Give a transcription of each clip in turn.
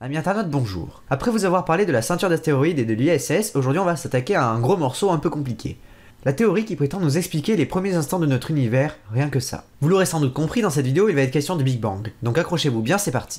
Amis internautes, bonjour. Après vous avoir parlé de la ceinture d'astéroïdes et de l'ISS, aujourd'hui on va s'attaquer à un gros morceau un peu compliqué. La théorie qui prétend nous expliquer les premiers instants de notre univers, rien que ça. Vous l'aurez sans doute compris, dans cette vidéo il va être question du Big Bang. Donc accrochez-vous bien, c'est parti.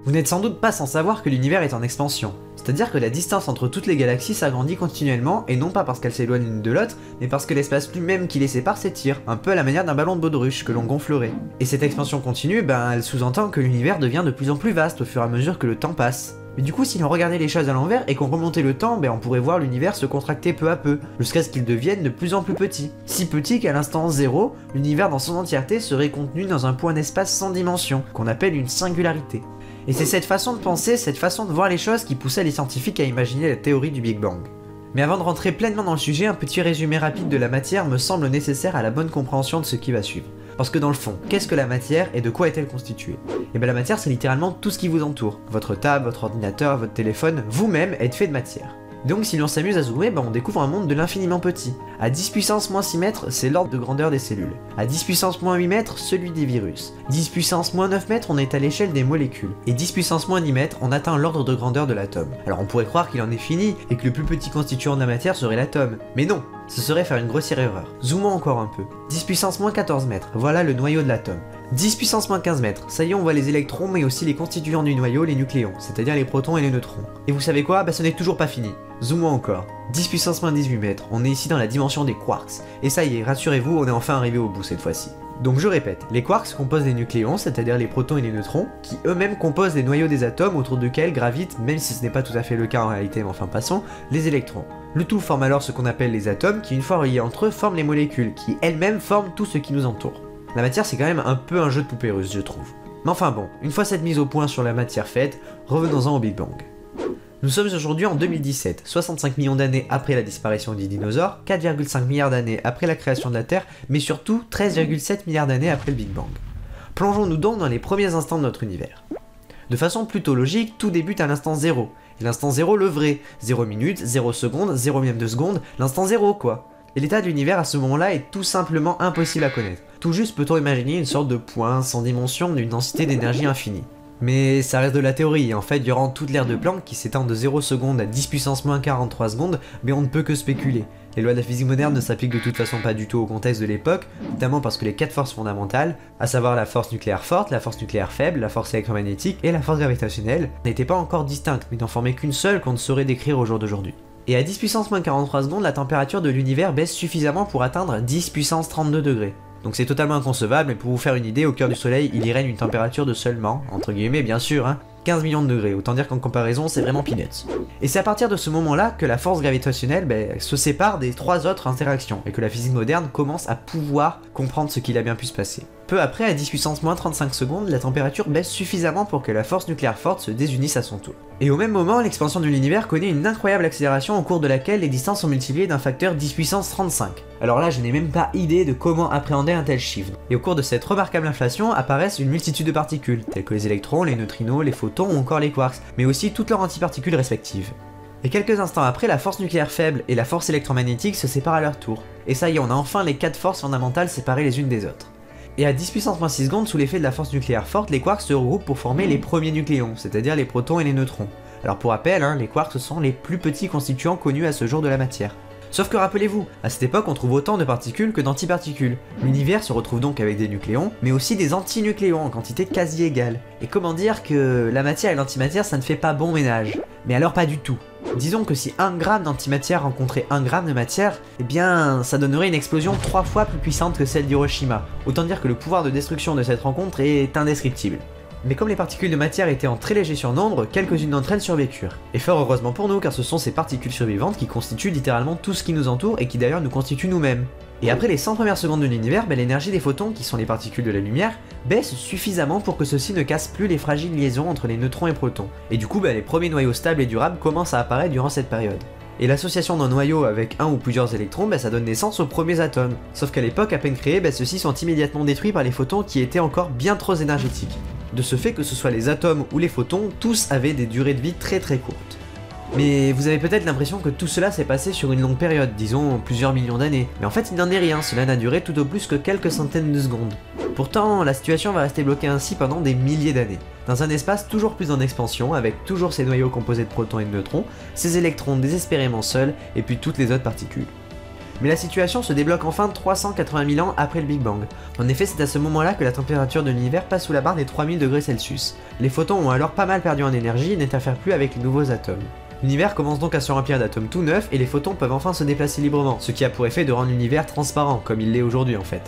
Vous n'êtes sans doute pas sans savoir que l'univers est en expansion. C'est-à-dire que la distance entre toutes les galaxies s'agrandit continuellement, et non pas parce qu'elles s'éloignent l'une de l'autre, mais parce que l'espace lui-même qui les sépare s'étire, un peu à la manière d'un ballon de baudruche que l'on gonflerait. Et cette expansion continue, elle sous-entend que l'univers devient de plus en plus vaste au fur et à mesure que le temps passe. Mais du coup, si l'on regardait les choses à l'envers et qu'on remontait le temps, on pourrait voir l'univers se contracter peu à peu, jusqu'à ce qu'il devienne de plus en plus petit. Si petit qu'à l'instant 0, l'univers dans son entièreté serait contenu dans un point d'espace sans dimension, qu'on appelle une singularité. Et c'est cette façon de penser, cette façon de voir les choses qui poussait les scientifiques à imaginer la théorie du Big Bang. Mais avant de rentrer pleinement dans le sujet, un petit résumé rapide de la matière me semble nécessaire à la bonne compréhension de ce qui va suivre. Parce que dans le fond, qu'est-ce que la matière et de quoi est-elle constituée? Et la matière c'est littéralement tout ce qui vous entoure. Votre table, votre ordinateur, votre téléphone, vous-même êtes fait de matière. Donc si l'on s'amuse à zoomer, on découvre un monde de l'infiniment petit. À 10 puissance moins 6 mètres, c'est l'ordre de grandeur des cellules. À 10 puissance moins 8 mètres, celui des virus. 10 puissance moins 9 mètres, on est à l'échelle des molécules. Et 10 puissance moins 10 mètres, on atteint l'ordre de grandeur de l'atome. Alors on pourrait croire qu'il en est fini, et que le plus petit constituant de la matière serait l'atome. Mais non, ce serait faire une grossière erreur. Zoomons encore un peu. 10 puissance moins 14 mètres, voilà le noyau de l'atome. 10 puissance moins 15 mètres, ça y est on voit les électrons mais aussi les constituants du noyau, les nucléons, c'est-à-dire les protons et les neutrons. Et vous savez quoi? Ce n'est toujours pas fini. Zoomons encore. 10 puissance moins 18 mètres, on est ici dans la dimension des quarks. Et ça y est, rassurez-vous, on est enfin arrivé au bout cette fois-ci. Donc je répète, les quarks composent des nucléons, c'est-à-dire les protons et les neutrons, qui eux-mêmes composent les noyaux des atomes autour desquels gravitent, même si ce n'est pas tout à fait le cas en réalité, mais enfin passons, les électrons. Le tout forme alors ce qu'on appelle les atomes, qui une fois reliés entre eux forment les molécules, qui elles-mêmes forment tout ce qui nous entoure. La matière c'est quand même un peu un jeu de poupée russe, je trouve. Mais enfin bon, une fois cette mise au point sur la matière faite, revenons-en au Big Bang. Nous sommes aujourd'hui en 2017, 65 millions d'années après la disparition des dinosaures, 4,5 milliards d'années après la création de la Terre, mais surtout 13,7 milliards d'années après le Big Bang. Plongeons-nous donc dans les premiers instants de notre univers. De façon plutôt logique, tout débute à l'instant 0. Et l'instant 0 le vrai, 0 minutes, 0 secondes, 0 mième de seconde, l'instant 0 quoi. Et l'état de l'univers à ce moment-là est tout simplement impossible à connaître. Tout juste peut-on imaginer une sorte de point sans dimension d'une densité d'énergie infinie. Mais ça reste de la théorie, et en fait durant toute l'ère de Planck qui s'étend de 0 secondes à 10 puissance moins 43 secondes, on ne peut que spéculer. Les lois de la physique moderne ne s'appliquent de toute façon pas du tout au contexte de l'époque, notamment parce que les 4 forces fondamentales, à savoir la force nucléaire forte, la force nucléaire faible, la force électromagnétique et la force gravitationnelle, n'étaient pas encore distinctes, mais n'en formaient qu'une seule qu'on ne saurait décrire au jour d'aujourd'hui. Et à 10 puissance moins 43 secondes, la température de l'univers baisse suffisamment pour atteindre 10 puissance 32 degrés. Donc c'est totalement inconcevable, mais pour vous faire une idée, au cœur du soleil, il y règne une température de seulement, entre guillemets bien sûr, 15 millions de degrés, autant dire qu'en comparaison c'est vraiment peanuts. Et c'est à partir de ce moment-là que la force gravitationnelle se sépare des 3 autres interactions, et que la physique moderne commence à pouvoir comprendre ce qu'il a bien pu se passer. Peu après, à 10 puissance moins 35 secondes, la température baisse suffisamment pour que la force nucléaire forte se désunisse à son tour. Et au même moment, l'expansion de l'univers connaît une incroyable accélération au cours de laquelle les distances sont multipliées d'un facteur 10 puissance 35. Alors là, je n'ai même pas idée de comment appréhender un tel chiffre. Et au cours de cette remarquable inflation apparaissent une multitude de particules, telles que les électrons, les neutrinos, les photons ou encore les quarks, mais aussi toutes leurs antiparticules respectives. Et quelques instants après, la force nucléaire faible et la force électromagnétique se séparent à leur tour. Et ça y est, on a enfin les 4 forces fondamentales séparées les unes des autres. Et à 10 puissance moins 6 secondes, sous l'effet de la force nucléaire forte, les quarks se regroupent pour former les premiers nucléons, c'est-à-dire les protons et les neutrons. Alors pour rappel, les quarks sont les plus petits constituants connus à ce jour de la matière. Sauf que rappelez-vous, à cette époque on trouve autant de particules que d'antiparticules. L'univers se retrouve donc avec des nucléons, mais aussi des antinucléons en quantité quasi égale. Et comment dire que la matière et l'antimatière ça ne fait pas bon ménage? Mais alors pas du tout. Disons que si 1 gramme d'antimatière rencontrait 1 gramme de matière, ça donnerait une explosion 3 fois plus puissante que celle d'Hiroshima. Autant dire que le pouvoir de destruction de cette rencontre est indescriptible. Mais comme les particules de matière étaient en très léger surnombre, quelques-unes d'entre elles survécurent. Et fort heureusement pour nous, car ce sont ces particules survivantes qui constituent littéralement tout ce qui nous entoure et qui d'ailleurs nous constituent nous-mêmes. Et après les 100 premières secondes de l'univers, l'énergie des photons, qui sont les particules de la lumière, baisse suffisamment pour que ceux-ci ne cassent plus les fragiles liaisons entre les neutrons et protons. Et du coup, les premiers noyaux stables et durables commencent à apparaître durant cette période. Et l'association d'un noyau avec un ou plusieurs électrons, ça donne naissance aux premiers atomes. Sauf qu'à l'époque à peine créés, ceux-ci sont immédiatement détruits par les photons qui étaient encore bien trop énergétiques. De ce fait que ce soit les atomes ou les photons, tous avaient des durées de vie très courtes. Mais vous avez peut-être l'impression que tout cela s'est passé sur une longue période, disons plusieurs millions d'années. Mais en fait il n'en est rien, cela n'a duré tout au plus que quelques centaines de secondes. Pourtant, la situation va rester bloquée ainsi pendant des milliers d'années, dans un espace toujours plus en expansion, avec toujours ces noyaux composés de protons et de neutrons, ces électrons désespérément seuls, et puis toutes les autres particules. Mais la situation se débloque enfin 380 000 ans après le Big Bang. En effet, c'est à ce moment-là que la température de l'univers passe sous la barre des 3000 degrés Celsius. Les photons ont alors pas mal perdu en énergie et n'interfèrent plus avec les nouveaux atomes. L'univers commence donc à se remplir d'atomes tout neufs et les photons peuvent enfin se déplacer librement, ce qui a pour effet de rendre l'univers transparent, comme il l'est aujourd'hui en fait.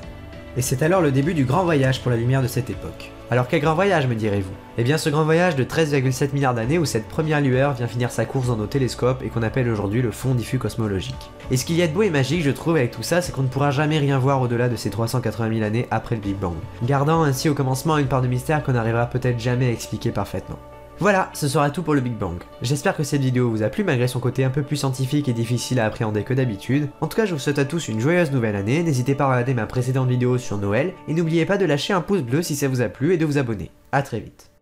Et c'est alors le début du grand voyage pour la lumière de cette époque. Alors quel grand voyage me direz-vous? Eh bien ce grand voyage de 13,7 milliards d'années où cette première lueur vient finir sa course dans nos télescopes et qu'on appelle aujourd'hui le fond diffus cosmologique. Et ce qu'il y a de beau et magique je trouve avec tout ça, c'est qu'on ne pourra jamais rien voir au-delà de ces 380 000 années après le Big Bang, gardant ainsi au commencement une part de mystère qu'on n'arrivera peut-être jamais à expliquer parfaitement. Voilà, ce sera tout pour le Big Bang. J'espère que cette vidéo vous a plu malgré son côté un peu plus scientifique et difficile à appréhender que d'habitude. En tout cas, je vous souhaite à tous une joyeuse nouvelle année, n'hésitez pas à regarder ma précédente vidéo sur Noël, et n'oubliez pas de lâcher un pouce bleu si ça vous a plu et de vous abonner. A très vite.